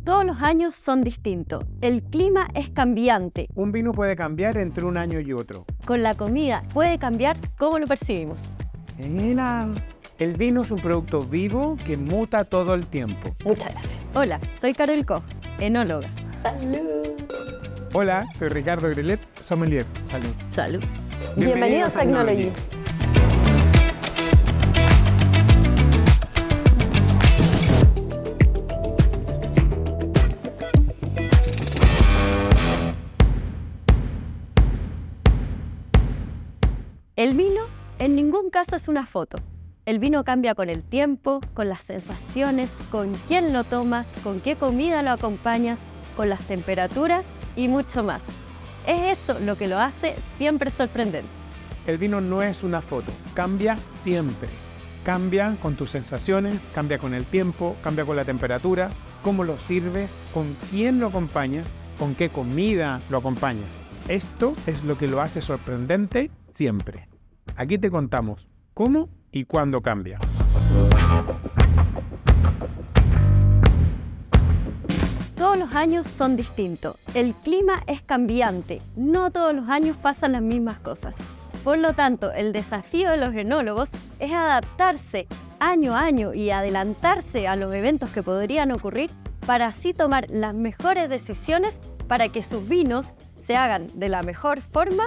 Todos los años son distintos. El clima es cambiante. Un vino puede cambiar entre un año y otro. Con la comida puede cambiar cómo lo percibimos. Mira, el vino es un producto vivo que muta todo el tiempo. Muchas gracias. Hola, soy Carol Koch, enóloga. ¡Salud! Hola, soy Ricardo Grelet, sommelier. Salud. ¡Salud! Bienvenidos a Agnology. El vino en ningún caso es una foto. El vino cambia con el tiempo, con las sensaciones, con quién lo tomas, con qué comida lo acompañas, con las temperaturas y mucho más. Es eso lo que lo hace siempre sorprendente. El vino no es una foto, cambia siempre. Cambia con tus sensaciones, cambia con el tiempo, cambia con la temperatura, cómo lo sirves, con quién lo acompañas, con qué comida lo acompañas. Esto es lo que lo hace sorprendente siempre. Aquí te contamos cómo y cuándo cambia. Todos los años son distintos. El clima es cambiante. No todos los años pasan las mismas cosas. Por lo tanto, el desafío de los enólogos es adaptarse año a año y adelantarse a los eventos que podrían ocurrir para así tomar las mejores decisiones para que sus vinos se hagan de la mejor forma,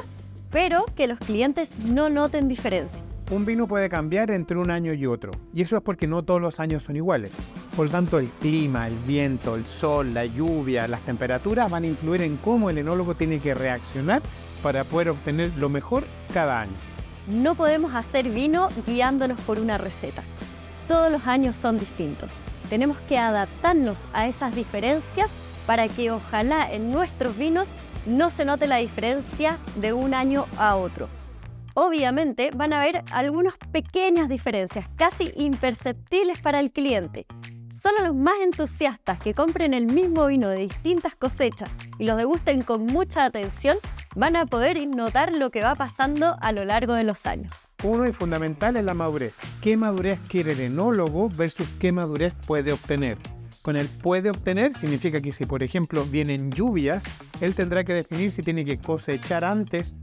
pero que los clientes no noten diferencia. Un vino puede cambiar entre un año y otro, y eso es porque no todos los años son iguales. Por lo tanto, el clima, el viento, el sol, la lluvia, las temperaturas van a influir en cómo el enólogo tiene que reaccionar para poder obtener lo mejor cada año. No podemos hacer vino guiándonos por una receta. Todos los años son distintos. Tenemos que adaptarnos a esas diferencias para que ojalá en nuestros vinos no se note la diferencia de un año a otro. Obviamente van a haber algunas pequeñas diferencias, casi imperceptibles para el cliente. Solo los más entusiastas que compren el mismo vino de distintas cosechas y los degusten con mucha atención van a poder notar lo que va pasando a lo largo de los años. Uno y fundamental es la madurez. ¿Qué madurez quiere el enólogo versus qué madurez puede obtener? Con el puede obtener significa que si, por ejemplo, vienen lluvias, él tendrá que definir si tiene que cosechar antes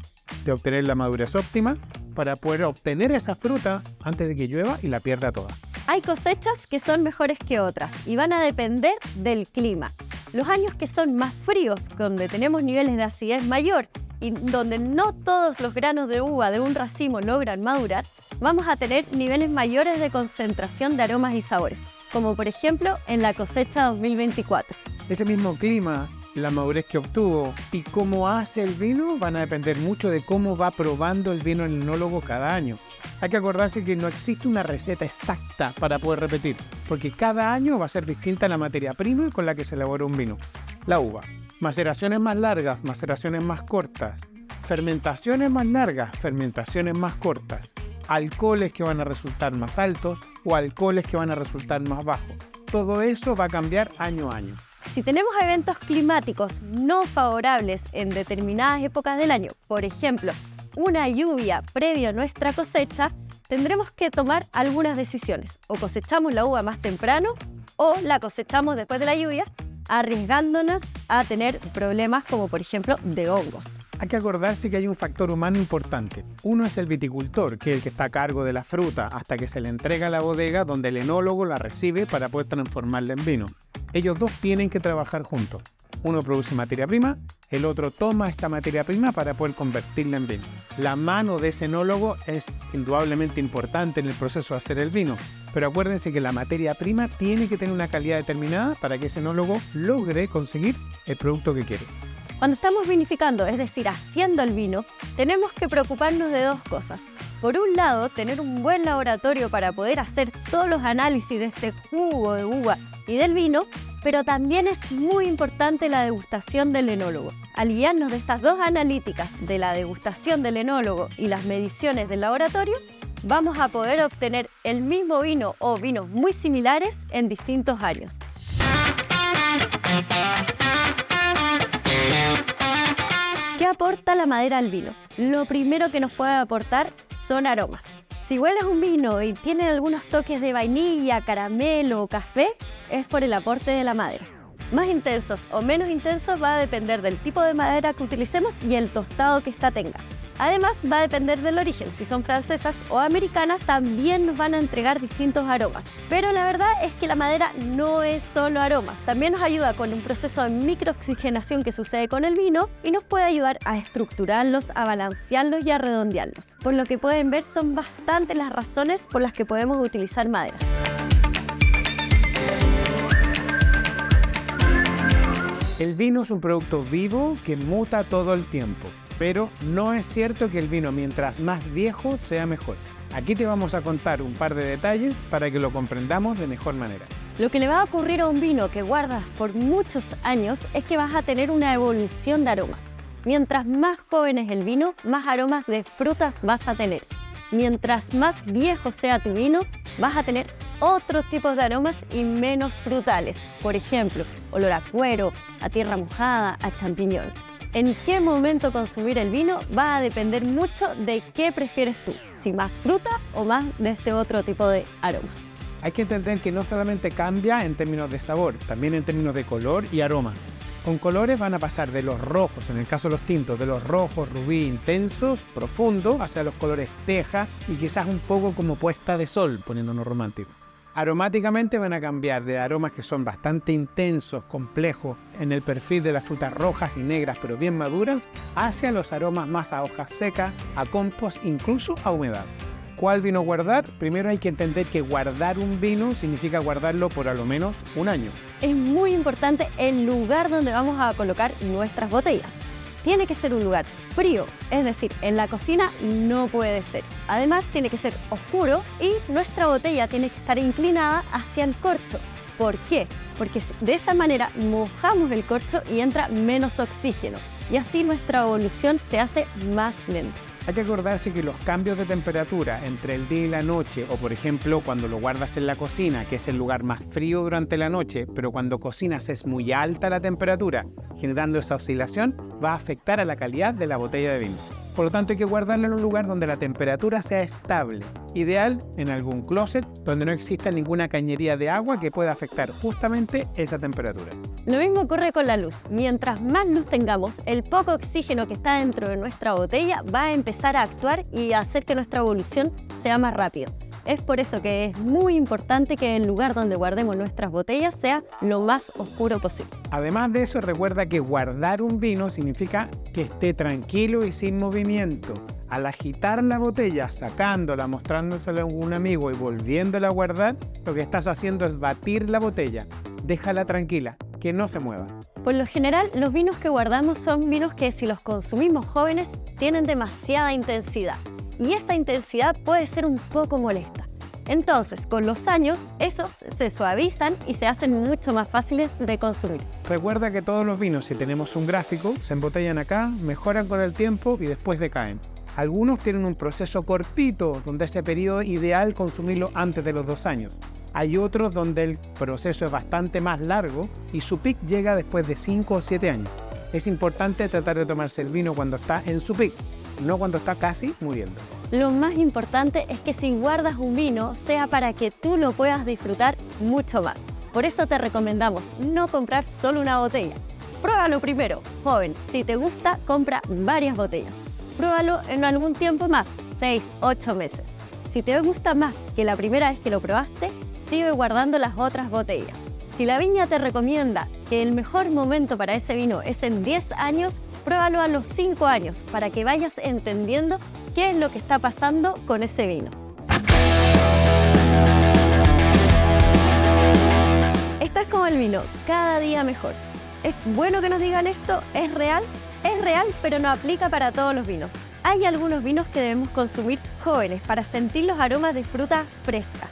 de obtener la madurez óptima para poder obtener esa fruta antes de que llueva y la pierda toda. Hay cosechas que son mejores que otras y van a depender del clima. Los años que son más fríos, donde tenemos niveles de acidez mayor y donde no todos los granos de uva de un racimo logran madurar, vamos a tener niveles mayores de concentración de aromas y sabores, como por ejemplo en la cosecha 2024. Ese mismo clima, la madurez que obtuvo y cómo hace el vino van a depender mucho de cómo va probando el vino el enólogo cada año. Hay que acordarse que no existe una receta exacta para poder repetir, porque cada año va a ser distinta la materia prima con la que se elabora un vino. La uva. Maceraciones más largas, maceraciones más cortas. Fermentaciones más largas, fermentaciones más cortas. Alcoholes que van a resultar más altos o alcoholes que van a resultar más bajos. Todo eso va a cambiar año a año. Si tenemos eventos climáticos no favorables en determinadas épocas del año, por ejemplo, una lluvia previo a nuestra cosecha, tendremos que tomar algunas decisiones. O cosechamos la uva más temprano o la cosechamos después de la lluvia, arriesgándonos a tener problemas como por ejemplo de hongos. Hay que acordarse que hay un factor humano importante. Uno es el viticultor, que es el que está a cargo de la fruta hasta que se le entrega a la bodega donde el enólogo la recibe para poder transformarla en vino. Ellos dos tienen que trabajar juntos. Uno produce materia prima, el otro toma esta materia prima para poder convertirla en vino. La mano de ese enólogo es indudablemente importante en el proceso de hacer el vino, pero acuérdense que la materia prima tiene que tener una calidad determinada para que ese enólogo logre conseguir el producto que quiere. Cuando estamos vinificando, es decir, haciendo el vino, tenemos que preocuparnos de dos cosas. Por un lado, tener un buen laboratorio para poder hacer todos los análisis de este jugo de uva y del vino, pero también es muy importante la degustación del enólogo. Al guiarnos de estas dos analíticas, de la degustación del enólogo y las mediciones del laboratorio, vamos a poder obtener el mismo vino o vinos muy similares en distintos años. ¿Qué aporta la madera al vino? Lo primero que nos puede aportar son aromas. Si hueles un vino y tiene algunos toques de vainilla, caramelo o café, es por el aporte de la madera. Más intensos o menos intensos va a depender del tipo de madera que utilicemos y el tostado que ésta tenga. Además, va a depender del origen. Si son francesas o americanas, también nos van a entregar distintos aromas. Pero la verdad es que la madera no es solo aromas. También nos ayuda con un proceso de microoxigenación que sucede con el vino y nos puede ayudar a estructurarlos, a balancearlos y a redondearlos. Por lo que pueden ver, son bastantes las razones por las que podemos utilizar madera. El vino es un producto vivo que muta todo el tiempo. Pero no es cierto que el vino mientras más viejo sea mejor. Aquí te vamos a contar un par de detalles para que lo comprendamos de mejor manera. Lo que le va a ocurrir a un vino que guardas por muchos años es que vas a tener una evolución de aromas. Mientras más joven es el vino, más aromas de frutas vas a tener. Mientras más viejo sea tu vino, vas a tener otros tipos de aromas y menos frutales. Por ejemplo, olor a cuero, a tierra mojada, a champiñón. En qué momento consumir el vino va a depender mucho de qué prefieres tú, si más fruta o más de este otro tipo de aromas. Hay que entender que no solamente cambia en términos de sabor, también en términos de color y aroma. Con colores van a pasar de los rojos, en el caso de los tintos, de los rojos, rubí intensos, profundos, hacia los colores teja y quizás un poco como puesta de sol, poniéndonos románticos. Aromáticamente van a cambiar de aromas que son bastante intensos, complejos, en el perfil de las frutas rojas y negras pero bien maduras, hacia los aromas más a hojas secas, a compost, incluso a humedad. ¿Cuál vino guardar? Primero hay que entender que guardar un vino significa guardarlo por a lo menos un año. Es muy importante el lugar donde vamos a colocar nuestras botellas. Tiene que ser un lugar frío, es decir, en la cocina no puede ser. Además, tiene que ser oscuro y nuestra botella tiene que estar inclinada hacia el corcho. ¿Por qué? Porque de esa manera mojamos el corcho y entra menos oxígeno y así nuestra evolución se hace más lenta. Hay que acordarse que los cambios de temperatura entre el día y la noche, o por ejemplo cuando lo guardas en la cocina, que es el lugar más frío durante la noche, pero cuando cocinas es muy alta la temperatura, generando esa oscilación, va a afectar a la calidad de la botella de vino. Por lo tanto hay que guardarla en un lugar donde la temperatura sea estable, ideal en algún closet donde no exista ninguna cañería de agua que pueda afectar justamente esa temperatura. Lo mismo ocurre con la luz. Mientras más luz tengamos, el poco oxígeno que está dentro de nuestra botella va a empezar a actuar y a hacer que nuestra evolución sea más rápida. Es por eso que es muy importante que el lugar donde guardemos nuestras botellas sea lo más oscuro posible. Además de eso, recuerda que guardar un vino significa que esté tranquilo y sin movimiento. Al agitar la botella, sacándola, mostrándosela a un amigo y volviéndola a guardar, lo que estás haciendo es batir la botella. Déjala tranquila, que no se mueva. Por lo general, los vinos que guardamos son vinos que si los consumimos jóvenes tienen demasiada intensidad. Y esa intensidad puede ser un poco molesta. Entonces, con los años, esos se suavizan y se hacen mucho más fáciles de consumir. Recuerda que todos los vinos, si tenemos un gráfico, se embotellan acá, mejoran con el tiempo y después decaen. Algunos tienen un proceso cortito, donde ese periodo ideal consumirlo antes de los 2 años. Hay otros donde el proceso es bastante más largo y su pic llega después de 5 o 7 años. Es importante tratar de tomarse el vino cuando está en su pic, no cuando está casi muriendo. Lo más importante es que si guardas un vino sea para que tú lo puedas disfrutar mucho más. Por eso te recomendamos no comprar solo una botella. Pruébalo primero, joven. Si te gusta, compra varias botellas. Pruébalo en algún tiempo más, 6, 8 meses. Si te gusta más que la primera vez que lo probaste, sigue guardando las otras botellas. Si la viña te recomienda que el mejor momento para ese vino es en 10 años, pruébalo a los 5 años para que vayas entendiendo qué es lo que está pasando con ese vino. Estás como el vino, cada día mejor. ¿Es bueno que nos digan esto? ¿Es real? Es real, pero no aplica para todos los vinos. Hay algunos vinos que debemos consumir jóvenes para sentir los aromas de fruta fresca.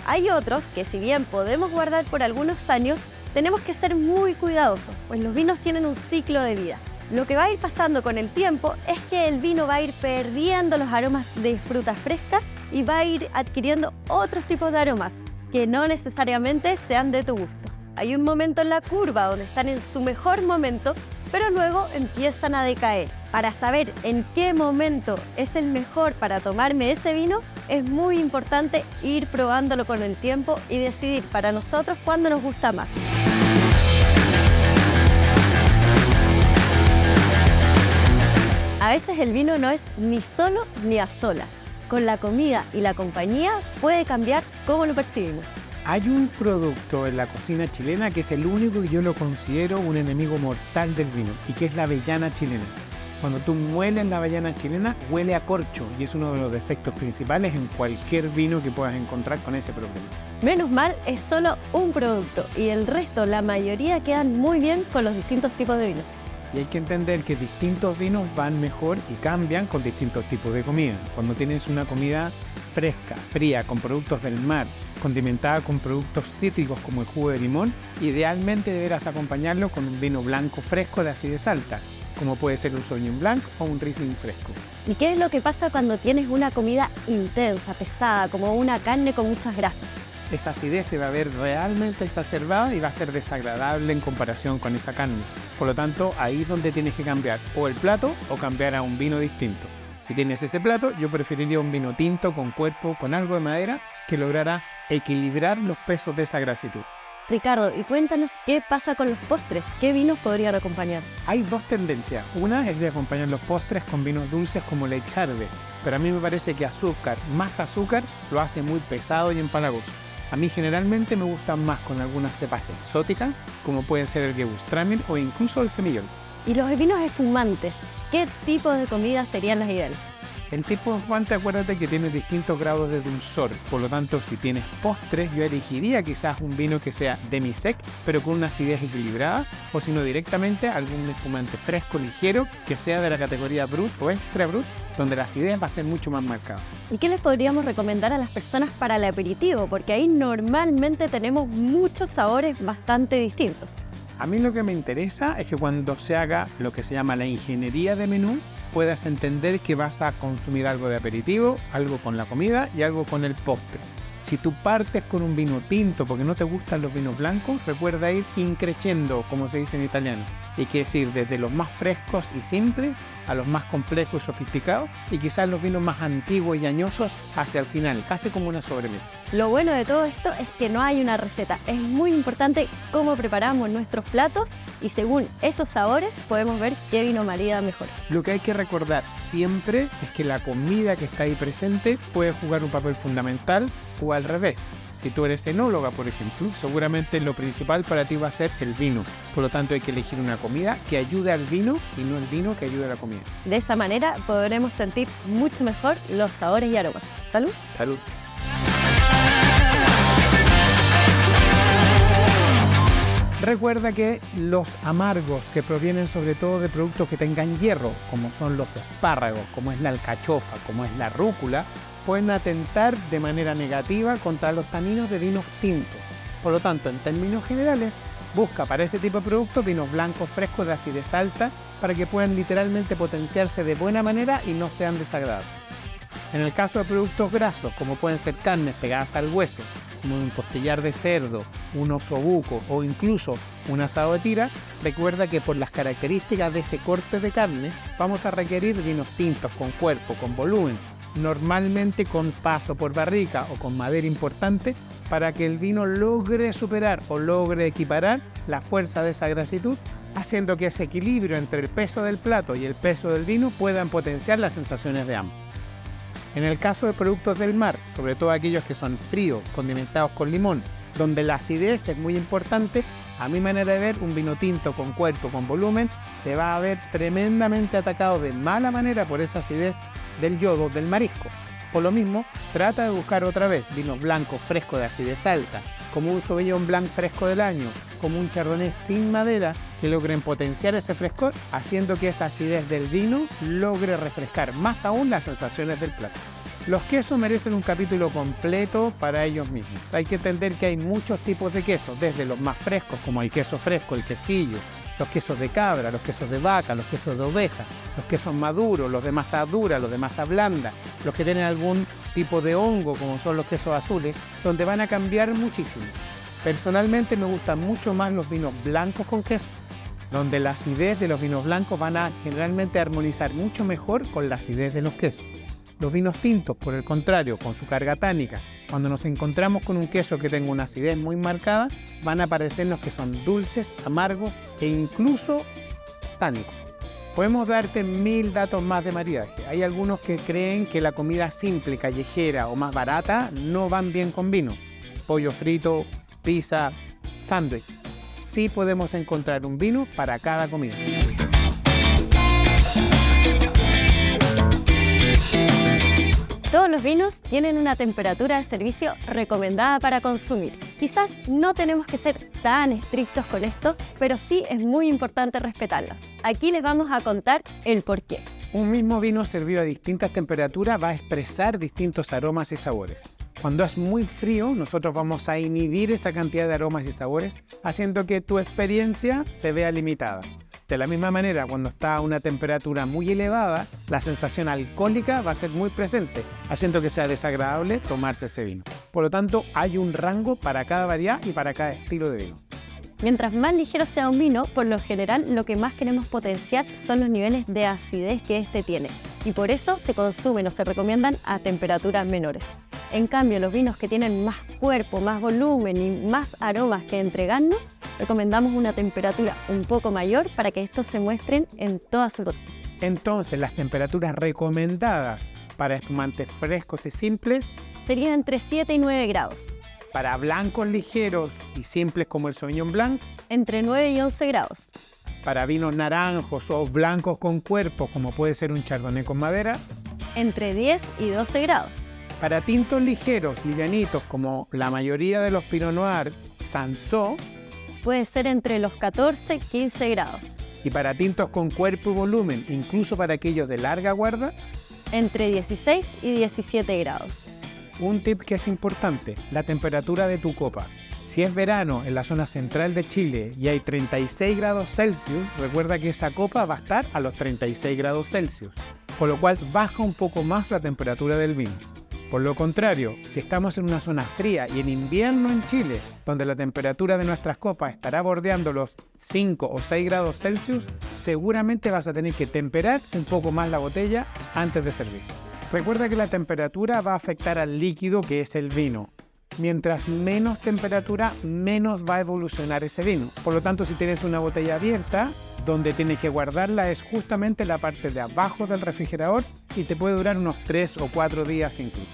Hay otros que, si bien podemos guardar por algunos años, tenemos que ser muy cuidadosos, pues los vinos tienen un ciclo de vida. Lo que va a ir pasando con el tiempo es que el vino va a ir perdiendo los aromas de fruta fresca y va a ir adquiriendo otros tipos de aromas que no necesariamente sean de tu gusto. Hay un momento en la curva donde están en su mejor momento, pero luego empiezan a decaer. Para saber en qué momento es el mejor para tomarme ese vino, es muy importante ir probándolo con el tiempo y decidir para nosotros cuándo nos gusta más. el vino no es ni solo ni a solas. Con la comida y la compañía puede cambiar cómo lo percibimos. Hay un producto en la cocina chilena que es el único que yo lo considero un enemigo mortal del vino, y que es la avellana chilena. Cuando tú mueles la avellana chilena, huele a corcho, y es uno de los defectos principales en cualquier vino que puedas encontrar con ese problema. Menos mal, es solo un producto y el resto, la mayoría, quedan muy bien con los distintos tipos de vino. Y hay que entender que distintos vinos van mejor y cambian con distintos tipos de comida. Cuando tienes una comida fresca, fría, con productos del mar, condimentada con productos cítricos como el jugo de limón, idealmente deberás acompañarlo con un vino blanco fresco de acidez alta, como puede ser un Sauvignon Blanc o un Riesling fresco. ¿Y qué es lo que pasa cuando tienes una comida intensa, pesada, como una carne con muchas grasas? Esa acidez se va a ver realmente exacerbada y va a ser desagradable en comparación con esa carne. Por lo tanto, ahí es donde tienes que cambiar o el plato o cambiar a un vino distinto. Si tienes ese plato, yo preferiría un vino tinto con cuerpo, con algo de madera, que logrará equilibrar los pesos de esa grasitud. Ricardo, y cuéntanos qué pasa con los postres, qué vinos podrían acompañar. Hay dos tendencias. Una es de acompañar los postres con vinos dulces como Lake Harvest, pero a mí me parece que más azúcar, lo hace muy pesado y empalagoso. A mí generalmente me gustan más con algunas cepas exóticas, como pueden ser el Gewürztraminer o incluso el Semillon. ¿Y los vinos espumantes? ¿Qué tipo de comidas serían las ideales? El tipo de espumante, acuérdate que tiene distintos grados de dulzor, por lo tanto, si tienes postres, yo elegiría quizás un vino que sea demi-sec, pero con una acidez equilibrada, o si no directamente algún espumante fresco, ligero, que sea de la categoría Brut o Extra Brut, donde la acidez va a ser mucho más marcada. ¿Y qué les podríamos recomendar a las personas para el aperitivo? Porque ahí normalmente tenemos muchos sabores bastante distintos. A mí lo que me interesa es que cuando se haga lo que se llama la ingeniería de menú, puedas entender que vas a consumir algo de aperitivo, algo con la comida y algo con el postre. Si tú partes con un vino tinto porque no te gustan los vinos blancos, recuerda ir increciendo, como se dice en italiano. Y que decir, desde los más frescos y simples a los más complejos y sofisticados, y quizás los vinos más antiguos y añosos hacia el final, casi como una sobremesa. Lo bueno de todo esto es que no hay una receta. Es muy importante cómo preparamos nuestros platos y según esos sabores podemos ver qué vino marida mejor. Lo que hay que recordar siempre es que la comida que está ahí presente puede jugar un papel fundamental o al revés. Si tú eres enóloga, por ejemplo, seguramente lo principal para ti va a ser el vino. Por lo tanto, hay que elegir una comida que ayude al vino y no el vino que ayude a la comida. De esa manera podremos sentir mucho mejor los sabores y aromas. ¡Salud! ¡Salud! Recuerda que los amargos que provienen sobre todo de productos que tengan hierro, como son los espárragos, como es la alcachofa, como es la rúcula, pueden atentar de manera negativa contra los taninos de vinos tintos. Por lo tanto, en términos generales, busca para ese tipo de productos vinos blancos frescos de acidez alta para que puedan literalmente potenciarse de buena manera y no sean desagradables. En el caso de productos grasos, como pueden ser carnes pegadas al hueso, como un costillar de cerdo, un osobuco o incluso un asado de tira, recuerda que por las características de ese corte de carne vamos a requerir vinos tintos con cuerpo, con volumen, normalmente con paso por barrica o con madera importante, para que el vino logre superar o logre equiparar la fuerza de esa grasitud, haciendo que ese equilibrio entre el peso del plato y el peso del vino puedan potenciar las sensaciones de ambos. En el caso de productos del mar, sobre todo aquellos que son fríos, condimentados con limón, donde la acidez es muy importante, a mi manera de ver, un vino tinto con cuerpo, con volumen, se va a ver tremendamente atacado de mala manera por esa acidez del yodo, del marisco. Por lo mismo, trata de buscar otra vez vinos blancos frescos de acidez alta, como un Sauvignon Blanc fresco del año, como un Chardonnay sin madera, que logren potenciar ese frescor, haciendo que esa acidez del vino logre refrescar más aún las sensaciones del plato. Los quesos merecen un capítulo completo para ellos mismos. Hay que entender que hay muchos tipos de quesos, desde los más frescos, como el queso fresco, el quesillo, los quesos de cabra, los quesos de vaca, los quesos de oveja, los quesos maduros, los de masa dura, los de masa blanda, los que tienen algún tipo de hongo, como son los quesos azules, donde van a cambiar muchísimo. Personalmente me gustan mucho más los vinos blancos con queso, donde la acidez de los vinos blancos van a generalmente armonizar mucho mejor con la acidez de los quesos. Los vinos tintos, por el contrario, con su carga tánica, cuando nos encontramos con un queso que tenga una acidez muy marcada, van a parecernos que son dulces, amargos e incluso tánicos. Podemos darte 1000 datos más de maridaje. Hay algunos que creen que la comida simple, callejera o más barata no van bien con vino. Pollo frito, pizza, sándwich. Sí podemos encontrar un vino para cada comida. Todos los vinos tienen una temperatura de servicio recomendada para consumir. Quizás no tenemos que ser tan estrictos con esto, pero sí es muy importante respetarlos. Aquí les vamos a contar el porqué. Un mismo vino servido a distintas temperaturas va a expresar distintos aromas y sabores. Cuando es muy frío, nosotros vamos a inhibir esa cantidad de aromas y sabores, haciendo que tu experiencia se vea limitada. De la misma manera, cuando está a una temperatura muy elevada, la sensación alcohólica va a ser muy presente, haciendo que sea desagradable tomarse ese vino. Por lo tanto, hay un rango para cada variedad y para cada estilo de vino. Mientras más ligero sea un vino, por lo general lo que más queremos potenciar son los niveles de acidez que este tiene, y por eso se consumen o se recomiendan a temperaturas menores. En cambio, los vinos que tienen más cuerpo, más volumen y más aromas que entregarnos, recomendamos una temperatura un poco mayor para que estos se muestren en toda su potencia. Entonces, las temperaturas recomendadas para espumantes frescos y simples serían entre 7 y 9 grados. Para blancos ligeros y simples como el Sauvignon Blanc, entre 9 y 11 grados. Para vinos naranjos o blancos con cuerpo, como puede ser un Chardonnay con madera, entre 10 y 12 grados. Para tintos ligeros, livianitos, como la mayoría de los Pinot Noir, Cinsault, puede ser entre los 14 y 15 grados. Y para tintos con cuerpo y volumen, incluso para aquellos de larga guarda, entre 16 y 17 grados. Un tip que es importante, la temperatura de tu copa. Si es verano en la zona central de Chile y hay 36 grados Celsius, recuerda que esa copa va a estar a los 36 grados Celsius, con lo cual baja un poco más la temperatura del vino. Por lo contrario, si estamos en una zona fría y en invierno en Chile, donde la temperatura de nuestras copas estará bordeando los 5 o 6 grados Celsius, seguramente vas a tener que temperar un poco más la botella antes de servir. Recuerda que la temperatura va a afectar al líquido que es el vino. Mientras menos temperatura, menos va a evolucionar ese vino. Por lo tanto, si tienes una botella abierta, donde tienes que guardarla es justamente la parte de abajo del refrigerador y te puede durar unos 3 o 4 días incluso.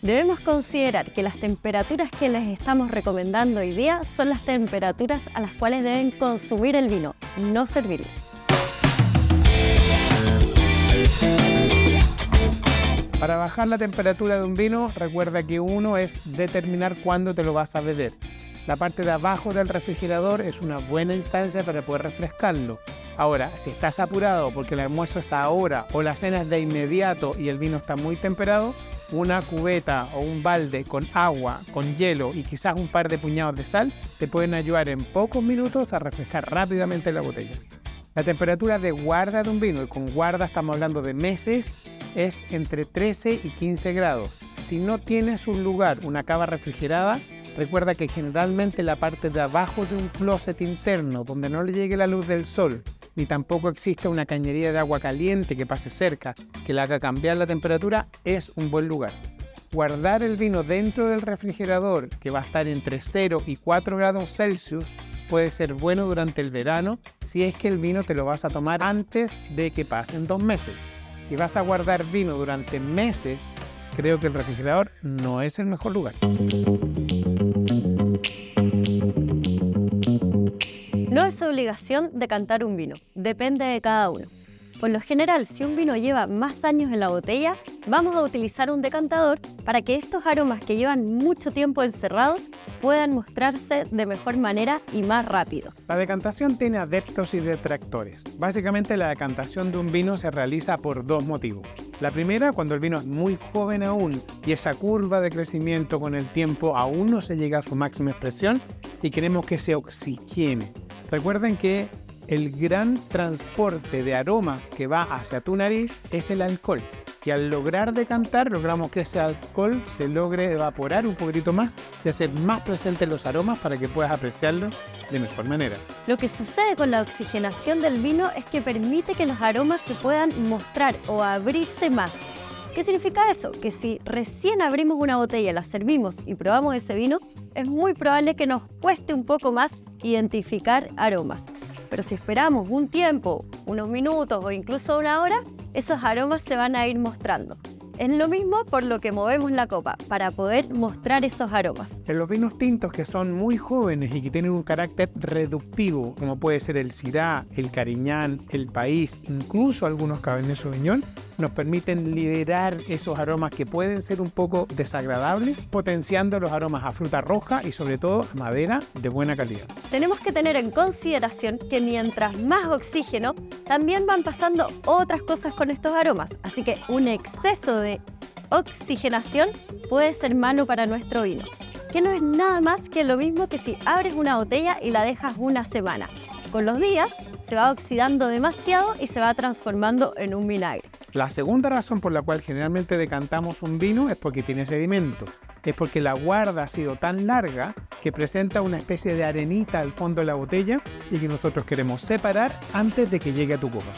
Debemos considerar que las temperaturas que les estamos recomendando hoy día son las temperaturas a las cuales deben consumir el vino, no servirlo. Para bajar la temperatura de un vino, recuerda que uno es determinar cuándo te lo vas a beber. La parte de abajo del refrigerador es una buena instancia para poder refrescarlo. Ahora, si estás apurado porque el almuerzo es ahora o la cena es de inmediato y el vino está muy temperado, una cubeta o un balde con agua, con hielo y quizás un par de puñados de sal te pueden ayudar en pocos minutos a refrescar rápidamente la botella. La temperatura de guarda de un vino, y con guarda estamos hablando de meses, es entre 13 y 15 grados. Si no tienes un lugar, una cava refrigerada, recuerda que generalmente la parte de abajo de un closet interno, donde no le llegue la luz del sol, ni tampoco existe una cañería de agua caliente que pase cerca, que le haga cambiar la temperatura, es un buen lugar. Guardar el vino dentro del refrigerador, que va a estar entre 0 y 4 grados Celsius, puede ser bueno durante el verano si es que el vino te lo vas a tomar antes de que pasen 2 meses. Si vas a guardar vino durante meses, creo que el refrigerador no es el mejor lugar. No es obligación decantar un vino, depende de cada uno. Por lo general, si un vino lleva más años en la botella, vamos a utilizar un decantador para que estos aromas que llevan mucho tiempo encerrados puedan mostrarse de mejor manera y más rápido. La decantación tiene adeptos y detractores. Básicamente, la decantación de un vino se realiza por 2 motivos. La primera, cuando el vino es muy joven aún y esa curva de crecimiento con el tiempo aún no se llega a su máxima expresión y queremos que se oxigene. Recuerden que el gran transporte de aromas que va hacia tu nariz es el alcohol. Y al lograr decantar, logramos que ese alcohol se logre evaporar un poquitito más y hacer más presentes los aromas para que puedas apreciarlos de mejor manera. Lo que sucede con la oxigenación del vino es que permite que los aromas se puedan mostrar o abrirse más. ¿Qué significa eso? Que si recién abrimos una botella, la servimos y probamos ese vino, es muy probable que nos cueste un poco más identificar aromas. Pero si esperamos un tiempo, unos minutos o incluso una hora, esos aromas se van a ir mostrando. Es lo mismo por lo que movemos la copa, para poder mostrar esos aromas. En los vinos tintos que son muy jóvenes y que tienen un carácter reductivo, como puede ser el Syrah, el Cariñán, el País, incluso algunos Cabernet Sauvignon, nos permiten liberar esos aromas que pueden ser un poco desagradables, potenciando los aromas a fruta roja y sobre todo a madera de buena calidad. Tenemos que tener en consideración que mientras más oxígeno, también van pasando otras cosas con estos aromas, así que un exceso de oxigenación puede ser malo para nuestro vino, que no es nada más que lo mismo que si abres una botella y la dejas una semana. Con los días se va oxidando demasiado y se va transformando en un vinagre. La segunda razón por la cual generalmente decantamos un vino es porque tiene sedimento. Es porque la guarda ha sido tan larga que presenta una especie de arenita al fondo de la botella y que nosotros queremos separar antes de que llegue a tu copa.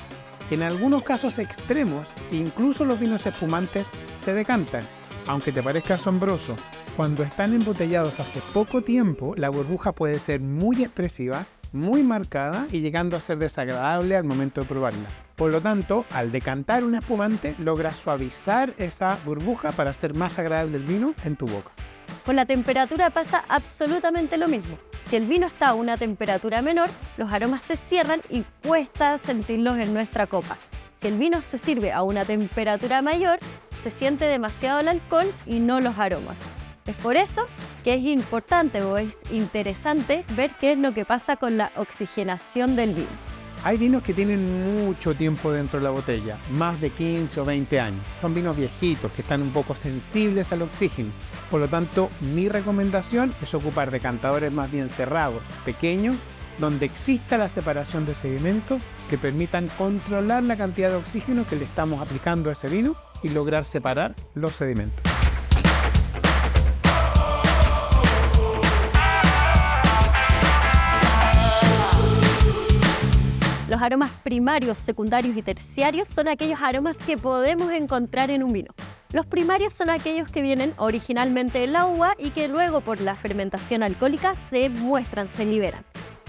En algunos casos extremos, incluso los vinos espumantes se decantan. Aunque te parezca asombroso, cuando están embotellados hace poco tiempo, la burbuja puede ser muy expresiva, muy marcada y llegando a ser desagradable al momento de probarla. Por lo tanto, al decantar un espumante, logras suavizar esa burbuja para hacer más agradable el vino en tu boca. Con la temperatura pasa absolutamente lo mismo. Si el vino está a una temperatura menor, los aromas se cierran y cuesta sentirlos en nuestra copa. Si el vino se sirve a una temperatura mayor, se siente demasiado el alcohol y no los aromas. Es por eso que es importante o es interesante ver qué es lo que pasa con la oxigenación del vino. Hay vinos que tienen mucho tiempo dentro de la botella, más de 15 o 20 años. Son vinos viejitos que están un poco sensibles al oxígeno. Por lo tanto, mi recomendación es ocupar decantadores más bien cerrados, pequeños, donde exista la separación de sedimentos que permitan controlar la cantidad de oxígeno que le estamos aplicando a ese vino y lograr separar los sedimentos. Los aromas primarios, secundarios y terciarios son aquellos aromas que podemos encontrar en un vino. Los primarios son aquellos que vienen originalmente de la uva y que luego por la fermentación alcohólica se muestran, se liberan.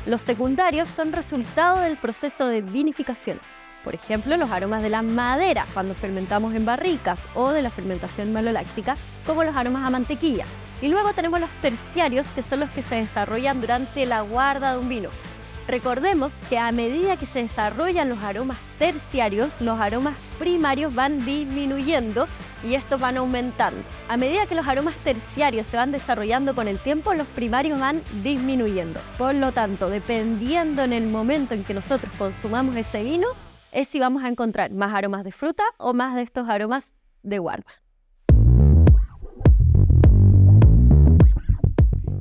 Los secundarios son resultado del proceso de vinificación. Por ejemplo, los aromas de la madera cuando fermentamos en barricas o de la fermentación maloláctica, como los aromas a mantequilla. Y luego tenemos los terciarios, que son los que se desarrollan durante la guarda de un vino. Recordemos que a medida que se desarrollan los aromas terciarios, los aromas primarios van disminuyendo y estos van aumentando. A medida que los aromas terciarios se van desarrollando con el tiempo, los primarios van disminuyendo. Por lo tanto, dependiendo en el momento en que nosotros consumamos ese vino, es si vamos a encontrar más aromas de fruta o más de estos aromas de guarda.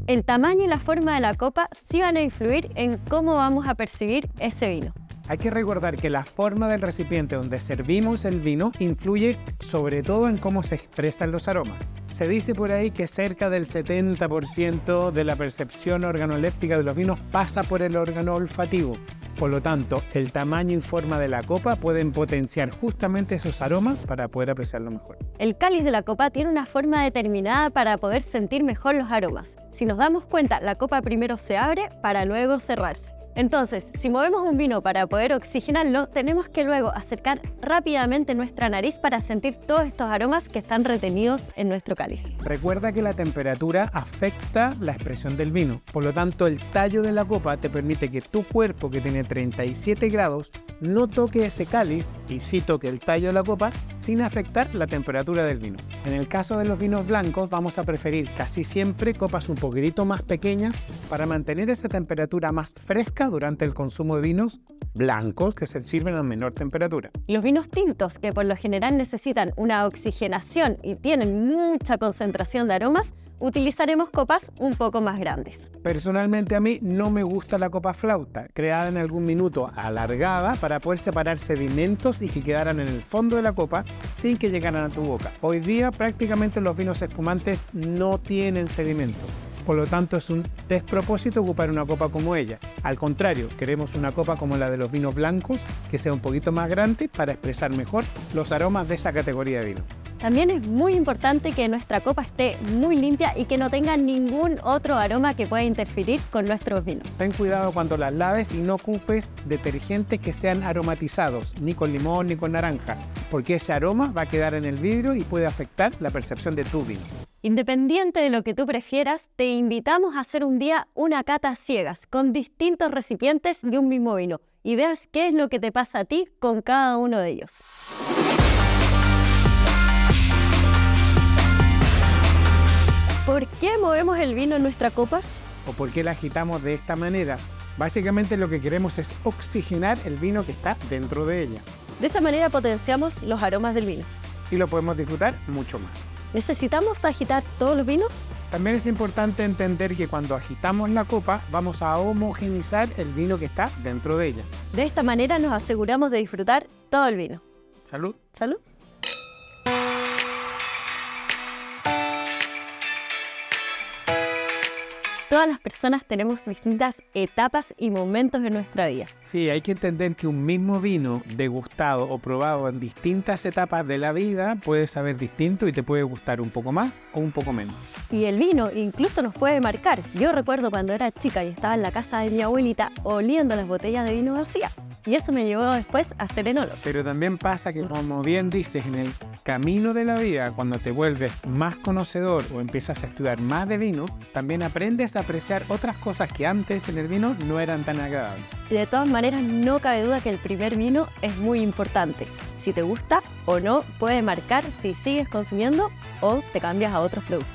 El tamaño y la forma de la copa sí van a influir en cómo vamos a percibir ese vino. Hay que recordar que la forma del recipiente donde servimos el vino influye sobre todo en cómo se expresan los aromas. Se dice por ahí que cerca del 70% de la percepción organoléptica de los vinos pasa por el órgano olfativo. Por lo tanto, el tamaño y forma de la copa pueden potenciar justamente esos aromas para poder apreciarlo mejor. El cáliz de la copa tiene una forma determinada para poder sentir mejor los aromas. Si nos damos cuenta, la copa primero se abre para luego cerrarse. Entonces, si movemos un vino para poder oxigenarlo, tenemos que luego acercar rápidamente nuestra nariz para sentir todos estos aromas que están retenidos en nuestro cáliz. Recuerda que la temperatura afecta la expresión del vino. Por lo tanto, el tallo de la copa te permite que tu cuerpo, que tiene 37 grados, no toque ese cáliz y sí toque el tallo de la copa sin afectar la temperatura del vino. En el caso de los vinos blancos, vamos a preferir casi siempre copas un poquitito más pequeñas para mantener esa temperatura más fresca durante el consumo de vinos blancos que se sirven a menor temperatura. Los vinos tintos, que por lo general necesitan una oxigenación y tienen mucha concentración de aromas, utilizaremos copas un poco más grandes. Personalmente a mí no me gusta la copa flauta, creada en algún minuto alargada para poder separar sedimentos y que quedaran en el fondo de la copa sin que llegaran a tu boca. Hoy día prácticamente los vinos espumantes no tienen sedimento. Por lo tanto, es un despropósito ocupar una copa como ella. Al contrario, queremos una copa como la de los vinos blancos, que sea un poquito más grande para expresar mejor los aromas de esa categoría de vino. También es muy importante que nuestra copa esté muy limpia y que no tenga ningún otro aroma que pueda interferir con nuestros vinos. Ten cuidado cuando las laves y no ocupes detergentes que sean aromatizados, ni con limón ni con naranja, porque ese aroma va a quedar en el vidrio y puede afectar la percepción de tu vino. Independiente de lo que tú prefieras, te invitamos a hacer un día una cata a ciegas con distintos recipientes de un mismo vino y veas qué es lo que te pasa a ti con cada uno de ellos. ¿Por qué movemos el vino en nuestra copa? ¿O por qué la agitamos de esta manera? Básicamente lo que queremos es oxigenar el vino que está dentro de ella. De esa manera potenciamos los aromas del vino. Y lo podemos disfrutar mucho más. ¿Necesitamos agitar todos los vinos? También es importante entender que cuando agitamos la copa vamos a homogenizar el vino que está dentro de ella. De esta manera nos aseguramos de disfrutar todo el vino. Salud. Salud. Todas las personas tenemos distintas etapas y momentos en nuestra vida. Sí, hay que entender que un mismo vino degustado o probado en distintas etapas de la vida puede saber distinto y te puede gustar un poco más o un poco menos. Y el vino incluso nos puede marcar. Yo recuerdo cuando era chica y estaba en la casa de mi abuelita oliendo las botellas de vino vacía. Y eso me llevó después a ser enólogo. Pero también pasa que, como bien dices, en el camino de la vida, cuando te vuelves más conocedor o empiezas a estudiar más de vino, también aprendes a apreciar otras cosas que antes en el vino no eran tan agradables. Y de todas maneras, no cabe duda que el primer vino es muy importante. Si te gusta o no, puede marcar si sigues consumiendo o te cambias a otros productos.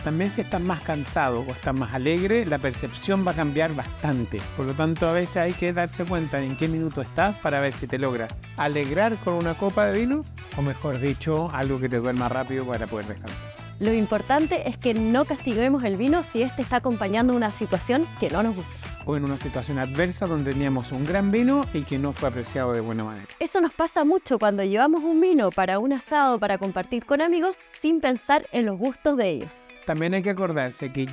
También si estás más cansado o estás más alegre, la percepción va a cambiar bastante. Por lo tanto, a veces hay que darse cuenta en qué minuto estás para ver si te logras alegrar con una copa de vino o, mejor dicho, algo que te duerma rápido para poder descansar. Lo importante es que no castiguemos el vino si este está acompañando una situación que no nos gusta. O en una situación adversa donde teníamos un gran vino y que no fue apreciado de buena manera. Eso nos pasa mucho cuando llevamos un vino para un asado para compartir con amigos sin pensar en los gustos de ellos. También hay que acordarse que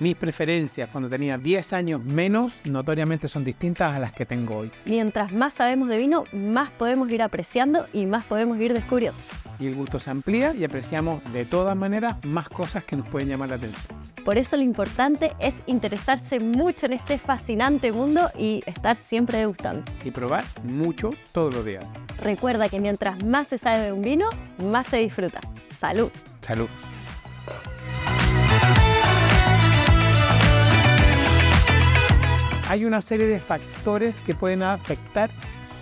mis preferencias cuando tenía 10 años menos, notoriamente son distintas a las que tengo hoy. Mientras más sabemos de vino, más podemos ir apreciando y más podemos ir descubriendo. Y el gusto se amplía y apreciamos de todas maneras más cosas que nos pueden llamar la atención. Por eso lo importante es interesarse mucho en este fascinante mundo y estar siempre degustando. Y probar mucho todos los días. Recuerda que mientras más se sabe de un vino, más se disfruta. ¡Salud! ¡Salud! Hay una serie de factores que pueden afectar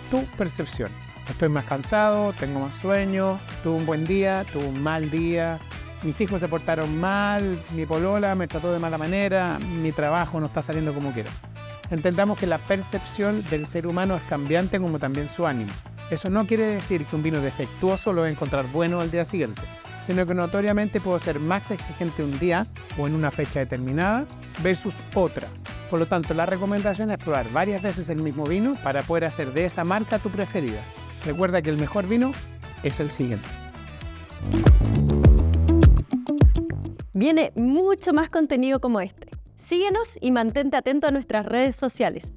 tu percepción. Estoy más cansado, tengo más sueño, tuve un buen día, tuve un mal día, mis hijos se portaron mal, mi polola me trató de mala manera, mi trabajo no está saliendo como quiero. Entendamos que la percepción del ser humano es cambiante como también su ánimo. Eso no quiere decir que un vino defectuoso lo voy a encontrar bueno al día siguiente, sino que notoriamente puedo ser más exigente un día o en una fecha determinada versus otra. Por lo tanto, la recomendación es probar varias veces el mismo vino para poder hacer de esa marca tu preferida. Recuerda que el mejor vino es el siguiente. Viene mucho más contenido como este. Síguenos y mantente atento a nuestras redes sociales.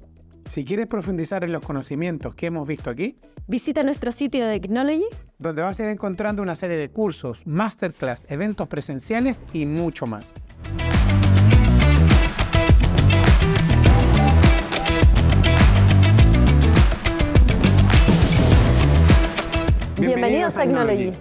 Si quieres profundizar en los conocimientos que hemos visto aquí, visita nuestro sitio de Knology, donde vas a ir encontrando una serie de cursos, masterclass, eventos presenciales y mucho más. Bienvenidos a Knology.